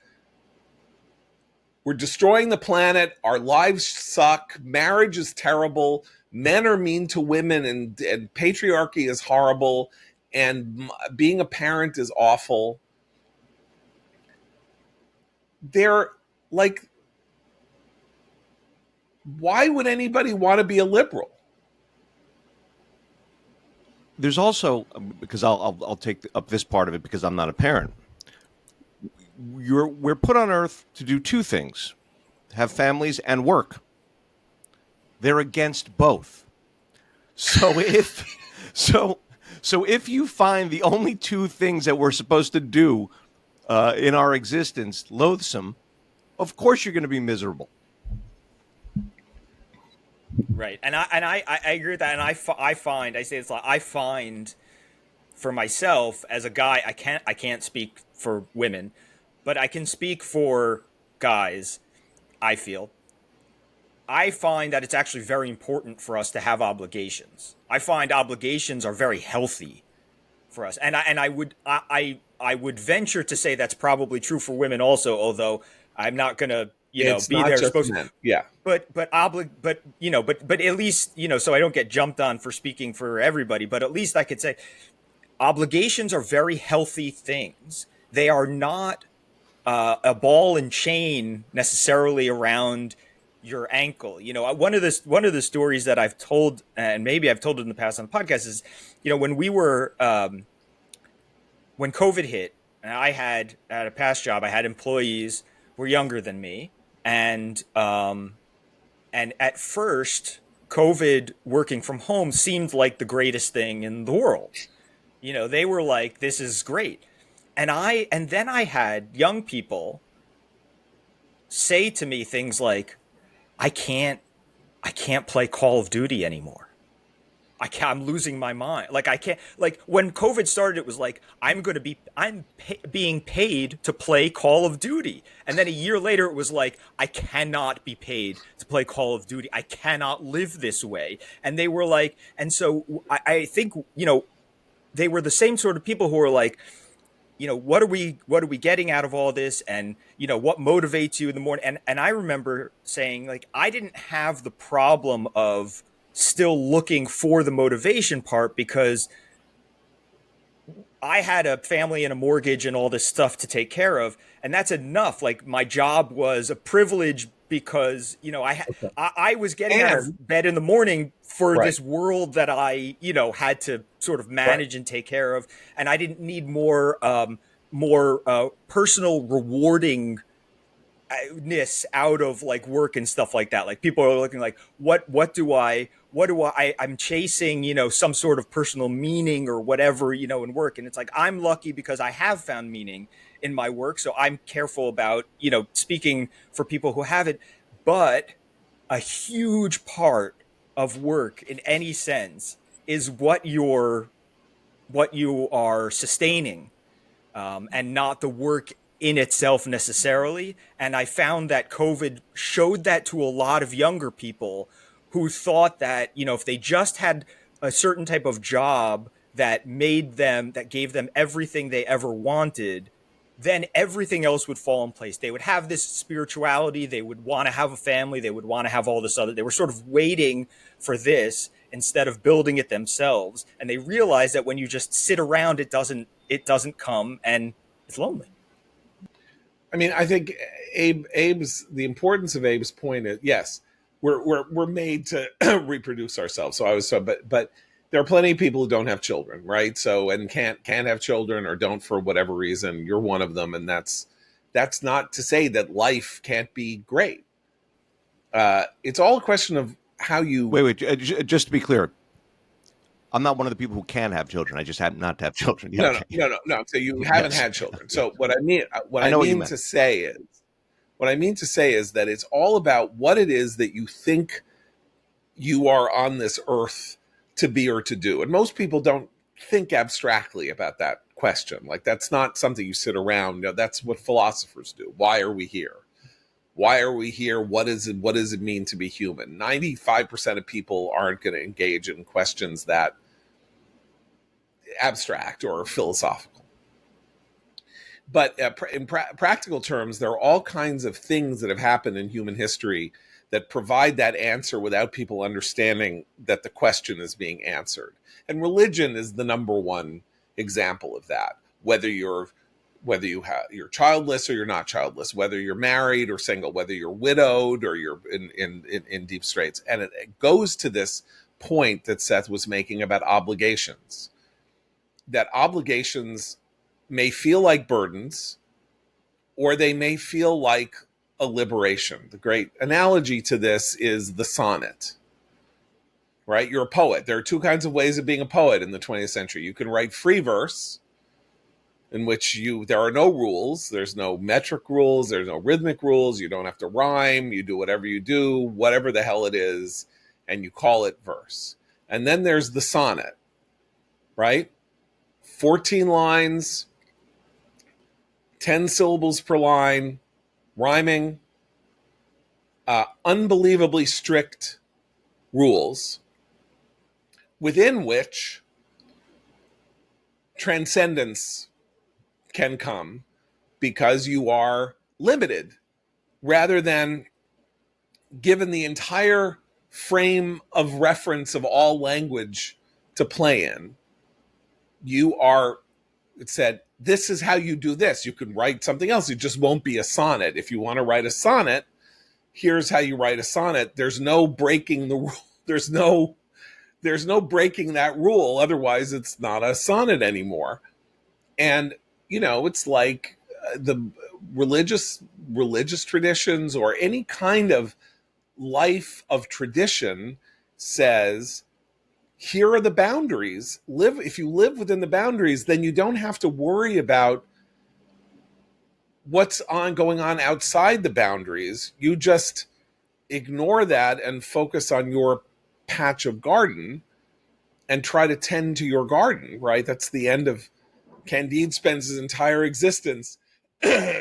we're destroying the planet, our lives suck, marriage is terrible, men are mean to women, and patriarchy is horrible, and being a parent is awful. They're like, why would anybody want to be a liberal? There's also, because I'll take up this part of it because I'm not a parent. We're put on earth to do 2 things: have families and work. They're against both. So if you find the only 2 things that we're supposed to do in our existence loathsome, of course you're going to be miserable. Right, and I agree with that, and I find for myself as a guy, I can't speak for women, but I can speak for guys. I find that it's actually very important for us to have obligations. I find obligations are very healthy for us, and I would venture to say that's probably true for women also, although I'm not going to be there supposed to. Yeah. But at least, so I don't get jumped on for speaking for everybody, but at least I could say obligations are very healthy things. They are not a ball and chain necessarily around your ankle. One of the stories that I've told, and maybe I've told it in the past on the podcast, is when we were when COVID hit, and I had at a past job, I had employees who were younger than me, and at first, COVID working from home seemed like the greatest thing in the world. They were like, "This is great," and then I had young people say to me things like, "I can't, I can't play Call of Duty anymore. I'm losing my mind. Like I can't. Like when COVID started, it was like being paid to play Call of Duty, and then a year later, it was like I cannot be paid to play Call of Duty. I cannot live this way. And they were like, and so I think they were the same sort of people who were like, what are we getting out of all this, and what motivates you in the morning. And I remember saying, like, I didn't have the problem of still looking for the motivation part, because I had a family and a mortgage and all this stuff to take care of, and that's enough. Like, my job was a privilege because Okay. I was getting out And of bed in the morning for right, this world that I had to sort of right. manage and take care of, and I didn't need more personal rewarding ness out of like work and stuff like that. Like, people are looking like, I'm chasing some sort of personal meaning or whatever in work, and it's like, I'm lucky because I have found meaning in my work, so I'm careful about speaking for people who haven't. But a huge part of work in any sense is what you are sustaining, and not the work in itself necessarily. And I found that COVID showed that to a lot of younger people who thought that, if they just had a certain type of job that gave them everything they ever wanted, then everything else would fall in place. They would have this spirituality. They would want to have a family. They would want to have all this other. They were sort of waiting for this instead of building it themselves. And they realized that when you just sit around, it doesn't come, and it's lonely. I mean, I think the importance of Abe's point is, yes, we're made to reproduce ourselves. But there are plenty of people who don't have children, right? So, and can't have children, or don't for whatever reason. You're one of them, and that's not to say that life can't be great. It's all a question of how you. Wait. Just to be clear, I'm not one of the people who can have children. I just happen not to have children. Yeah, No, okay. no. So you haven't Yes. had children. Yeah. So what I mean, I know what you meant. what I mean to say is that it's all about what it is that you think you are on this earth to be or to do. And most people don't think abstractly about that question. Like, that's not something you sit around. That's what philosophers do. Why are we here? Why are we here? What does it mean to be human? 95% of people aren't going to engage in questions that abstract or philosophical. But in practical terms, there are all kinds of things that have happened in human history that provide that answer without people understanding that the question is being answered. And religion is the number one example of that. Whether you're childless or you're not childless, whether you're married or single, whether you're widowed or you're in deep straits. And it goes to this point that Seth was making about obligations. That obligations may feel like burdens, or they may feel like a liberation. The great analogy to this is the sonnet, right? You're a poet. There are two kinds of ways of being a poet in the 20th century. You can write free verse, in which there are no rules. There's no metric rules. There's no rhythmic rules. You don't have to rhyme. You do whatever you do, whatever the hell it is, and you call it verse. And then there's the sonnet, right? 14 lines, 10 syllables per line, rhyming, unbelievably strict rules within which transcendence can come because you are limited, rather than given the entire frame of reference of all language to play in. It said, this is how you do this. You can write something else. It just won't be a sonnet. If you want to write a sonnet, here's how you write a sonnet. There's no breaking the rule. There's no breaking that rule. Otherwise, it's not a sonnet anymore. And it's like the religious traditions or any kind of life of tradition says, here are the boundaries. If you live within the boundaries, then you don't have to worry about what's going on outside the boundaries. You just ignore that and focus on your patch of garden and try to tend to your garden, right? That's the end of Candide spends his entire existence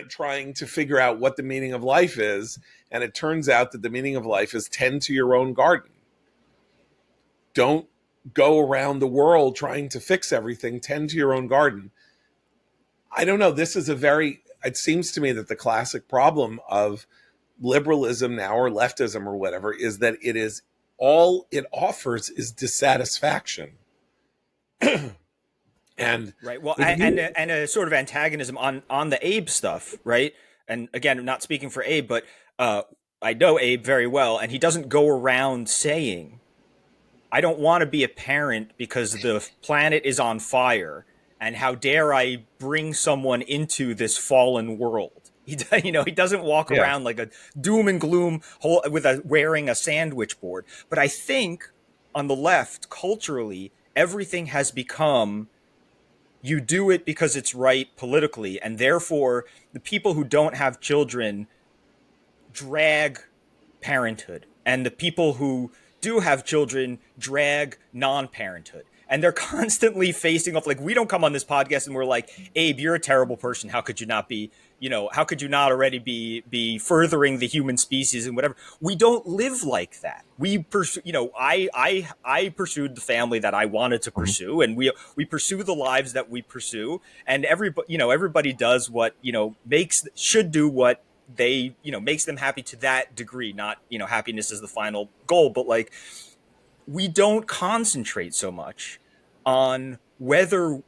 trying to figure out what the meaning of life is. And it turns out that the meaning of life is tend to your own garden. Don't go around the world trying to fix everything. Tend to your own garden. I don't know. It seems to me that the classic problem of liberalism now, or leftism or whatever, is that it is all it offers is dissatisfaction. And right. Well, and a sort of antagonism on the Abe stuff, right? And again, I'm not speaking for Abe, but I know Abe very well, and he doesn't go around saying, I don't want to be a parent because the planet is on fire, and how dare I bring someone into this fallen world. He doesn't walk around like a doom and gloom wearing a sandwich board. But I think on the left, culturally, everything has become, you do it because it's right politically, and therefore the people who don't have children drag parenthood, and the people who do have children drag non-parenthood. And they're constantly facing off. Like, we don't come on this podcast and we're like, Abe, you're a terrible person. How could you not be, how could you not already be furthering the human species and whatever? We don't live like that. We pursue, I pursued the family that I wanted to pursue, and we pursue the lives that we pursue. And everybody does what, should do what they, makes them happy to that degree. Not, happiness is the final goal, but like, we don't concentrate so much on whether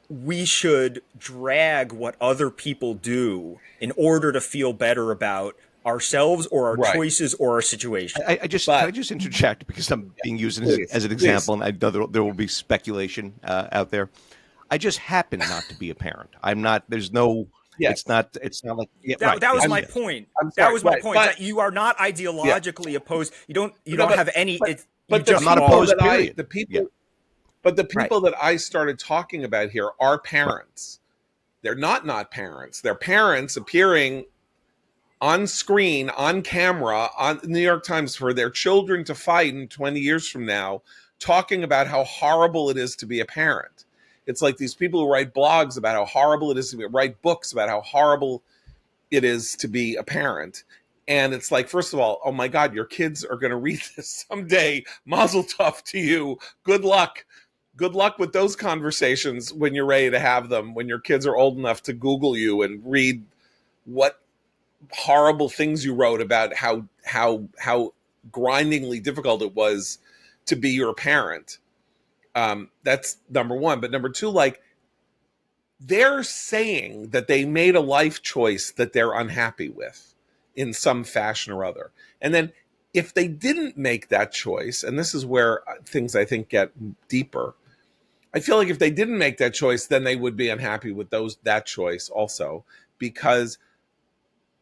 we should drag what other people do in order to feel better about ourselves or our choices or our situation. Can I just interject, because I'm being used as an example, and I know there will be speculation out there. I just happen not to be a parent. I'm not. There's no. Yes. It's not like that was my point. That was my point. That you are not ideologically opposed. You don't have any. But I'm not opposed. The people that I started talking about here are parents. They're not parents. They're parents appearing on screen, on camera, on the New York Times for their children to fight in 20 years from now, talking about how horrible it is to be a parent. It's like these people who write blogs about how horrible it is to write books about how horrible it is to be a parent. And it's like, first of all, oh my God, your kids are going to read this someday. Mazel tov to you. Good luck. Good luck with those conversations when you're ready to have them, when your kids are old enough to Google you and read what horrible things you wrote about how grindingly difficult it was to be your parent. That's number one. But number two, like, they're saying that they made a life choice that they're unhappy with in some fashion or other. And then if they didn't make that choice, and this is where things I think get deeper, I feel like if they didn't make that choice, then they would be unhappy with that choice also, because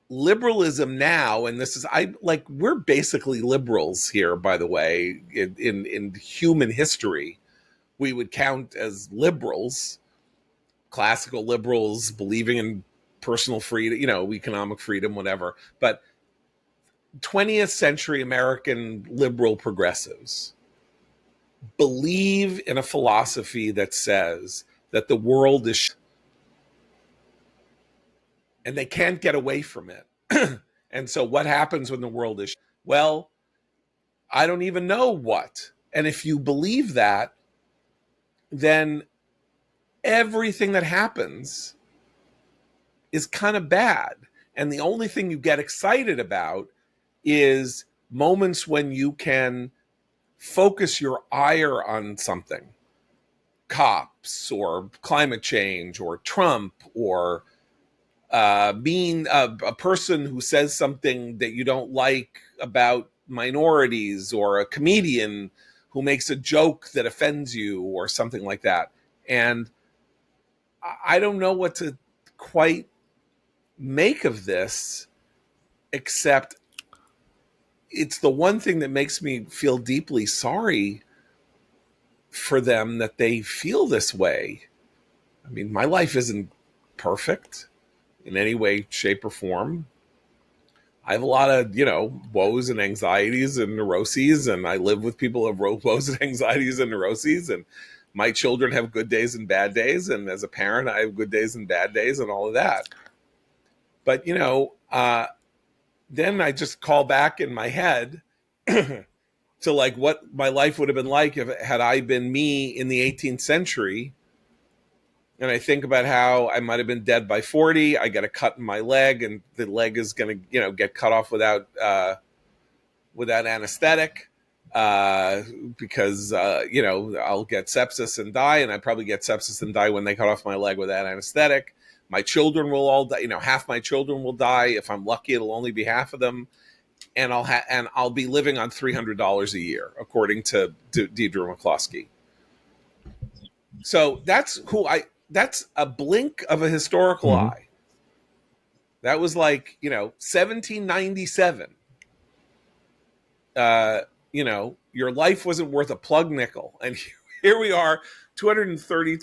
liberalism now, and we're basically liberals here, by the way, in human history, we would count as liberals, classical liberals, believing in personal freedom, economic freedom, whatever. But 20th century American liberal progressives believe in a philosophy that says that the world is and they can't get away from it. And so what happens when the world is, well, I don't even know what. And if you believe that, then everything that happens is kind of bad. And the only thing you get excited about is moments when you can focus your ire on something. Cops or climate change or Trump or mean, a person who says something that you don't like about minorities, or a comedian who makes a joke that offends you, or something like that. And I don't know what to quite make of this, except it's the one thing that makes me feel deeply sorry for them, that they feel this way. I mean, my life isn't perfect in any way, shape, or form. I have a lot of, woes and anxieties and neuroses, and I live with people who have woes and anxieties and neuroses, and my children have good days and bad days, and as a parent, I have good days and bad days and all of that. But, then I just call back in my head to like what my life would have been like if had I been me in the 18th century. And I think about how I might have been dead by 40. I get a cut in my leg, and the leg is going to, get cut off without anesthetic, because I'll get sepsis and die, and I probably get sepsis and die when they cut off my leg without anesthetic. My children will all die. Half my children will die. If I'm lucky, it'll only be half of them, and I'll be living on $300 a year, according to Deidre McCloskey. So that's a blink of a historical eye. That was like, 1797. Your life wasn't worth a plug nickel. And here we are 240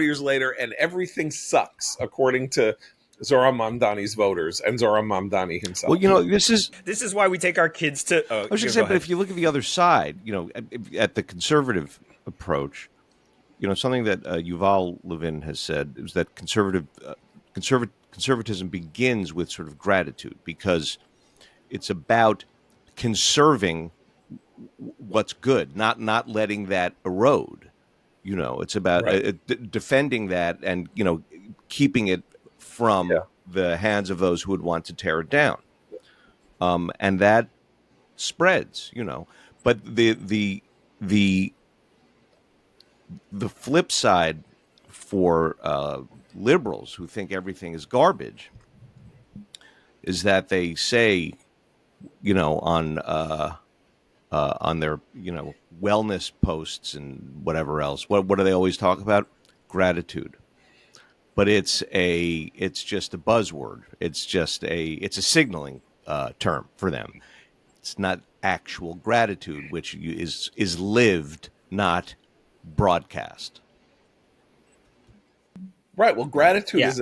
years later, and everything sucks, according to Zoran Mamdani's voters and Zoran Mamdani himself. Well, this is why we take our kids to. I was just saying, but if you look at the other side, at the conservative approach, something that Yuval Levin has said is that conservatism begins with sort of gratitude, because it's about conserving what's good, not letting that erode. It's about defending that, and keeping it from the hands of those who would want to tear it down, and that spreads. But the flip side for liberals who think everything is garbage is that they say, on their wellness posts and whatever else, what do they always talk about? Gratitude. But it's just a buzzword. It's a signaling term for them. It's not actual gratitude, which is lived, not broadcast. Right. Well, gratitude is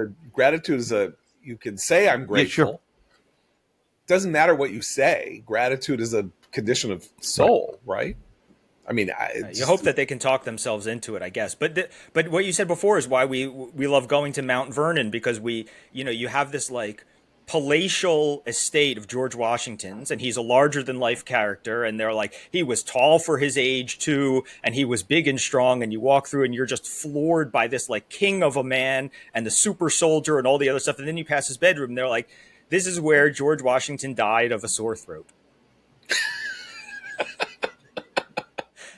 a. You can say I'm grateful. Yeah, sure. Doesn't matter what you say. Gratitude is a condition of soul, right? I mean, you hope that they can talk themselves into it, I guess. But what you said before is why we love going to Mount Vernon, because you have this like palatial estate of George Washington's, and he's a larger than life character, and they're like, he was tall for his age too, and he was big and strong, and you walk through and you're just floored by this like king of a man and the super soldier and all the other stuff, and then you pass his bedroom and they're like, this is where George Washington died of a sore throat.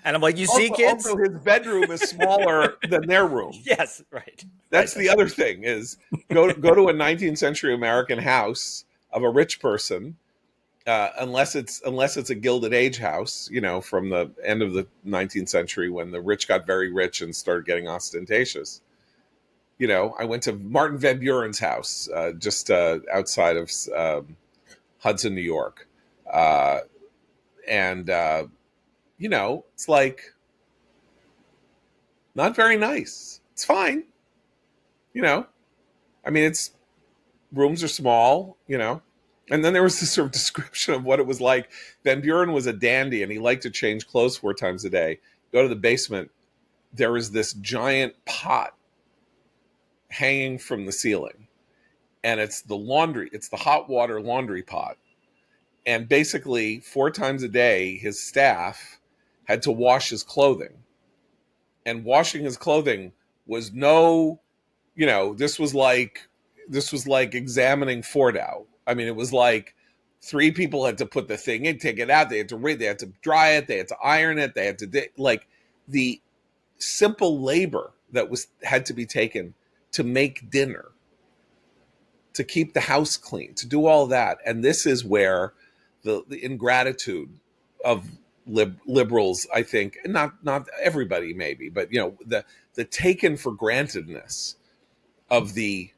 And I'm like, you see, kids? Also, his bedroom is smaller than their room. Yes, right. That's the other thing is go to a 19th century American house of a rich person, unless it's a Gilded Age house, from the end of the 19th century when the rich got very rich and started getting ostentatious. I went to Martin Van Buren's house just outside of Hudson, New York, and it's like not very nice. It's fine. I mean, rooms are small, and then there was this sort of description of what it was like. Van Buren was a dandy, and he liked to change clothes 4 times a day. Go to the basement. There was this giant pot hanging from the ceiling, and it's the hot water laundry pot. And basically 4 times a day, his staff had to wash his clothing, and washing his clothing was this was like examining Fordow. I mean, it was like 3 people had to put the thing in, take it out. They had to dry it. They had to iron it. They had to like the simple labor that had to be taken to make dinner, to keep the house clean, to do all that. And this is where the ingratitude of liberals, I think, not everybody maybe, but the taken for grantedness of the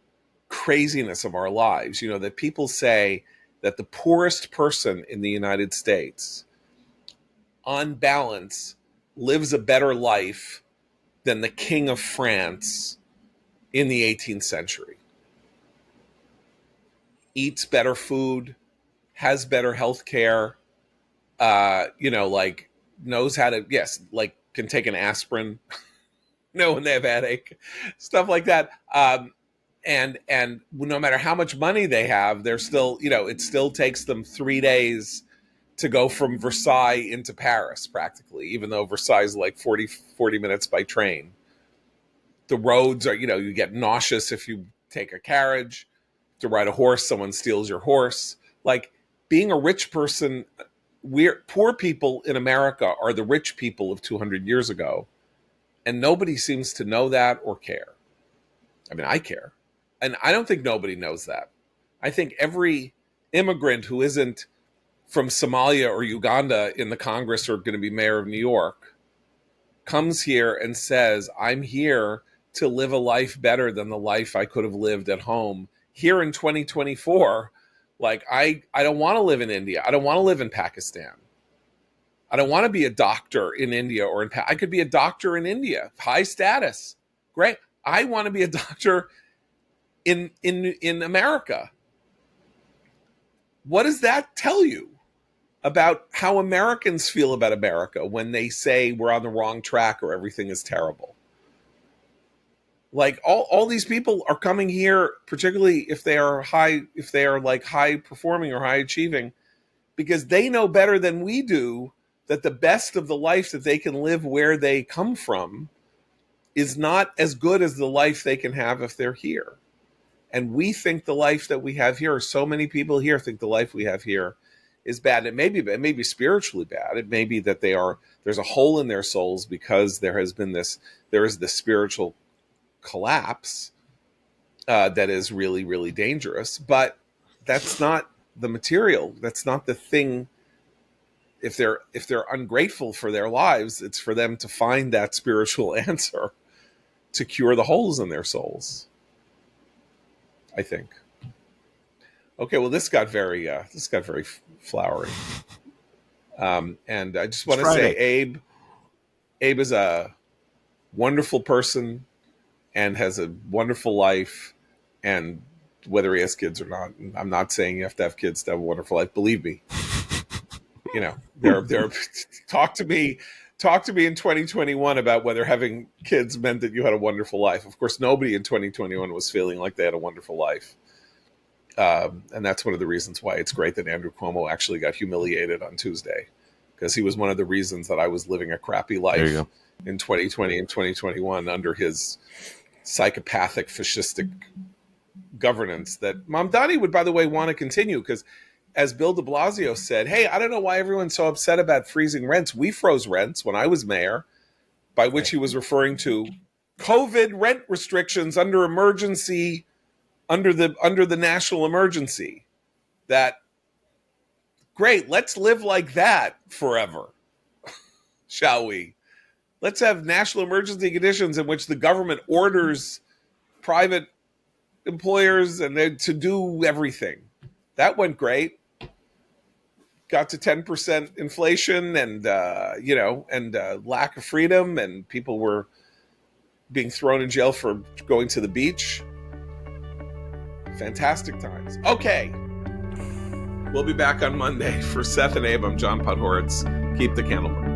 craziness of our lives, that people say that the poorest person in the United States, on balance, lives a better life than the King of France in the 18th century. Eats better food, has better health care, knows how to, can take an aspirin, when they have a headache, stuff like that. And no matter how much money they have, they're still, it still takes them 3 days to go from Versailles into Paris, practically, even though Versailles is like 40 minutes by train. The roads are, you get nauseous if you take a carriage. To ride a horse, someone steals your horse. Like, being a rich person, poor people in America are the rich people of 200 years ago. And nobody seems to know that or care. I mean, I care. And I don't think nobody knows that. I think every immigrant who isn't from Somalia or Uganda in the Congress or going to be mayor of New York comes here and says, I'm here to live a life better than the life I could have lived at home here in 2024. Like, I don't want to live in India. I don't want to live in Pakistan. I don't want to be a doctor in India or I could be a doctor in India, high status. Great. I want to be a doctor in America. What does that tell you about how Americans feel about America when they say we're on the wrong track or everything is terrible? Like, all these people are coming here, particularly if they are high performing or high achieving, because they know better than we do that the best of the life that they can live where they come from is not as good as the life they can have if they're here. And we think the life that we have here, or so many people here think the life we have here is bad. It may be spiritually bad. It may be that there's a hole in their souls because there is this spiritual collapse that is really, really dangerous. But that's not the material. That's not the thing. If they're ungrateful for their lives, it's for them to find that spiritual answer to cure the holes in their souls, I think. Okay, well, this got very flowery, and I just want to say, Abe is a wonderful person and has a wonderful life, and whether he has kids or not, I'm not saying you have to have kids to have a wonderful life. Believe me, they're talk to me in 2021 about whether having kids meant that you had a wonderful life. Of course, nobody in 2021 was feeling like they had a wonderful life. And that's one of the reasons why it's great that Andrew Cuomo actually got humiliated on Tuesday, because he was one of the reasons that I was living a crappy life in 2020 and 2021 under his psychopathic, fascistic governance that Mamdani would, by the way, want to continue, because as Bill de Blasio said, hey, I don't know why everyone's so upset about freezing rents. We froze rents when I was mayor, by which he was referring to COVID rent restrictions under emergency, under the national emergency. That, great, let's live like that forever, shall we? Let's have national emergency conditions in which the government orders private employers and to do everything. That went great. Got to 10% inflation and lack of freedom, and people were being thrown in jail for going to the beach. Fantastic times. Okay. We'll be back on Monday. For Seth and Abe, I'm John Podhoretz. Keep the candle burning.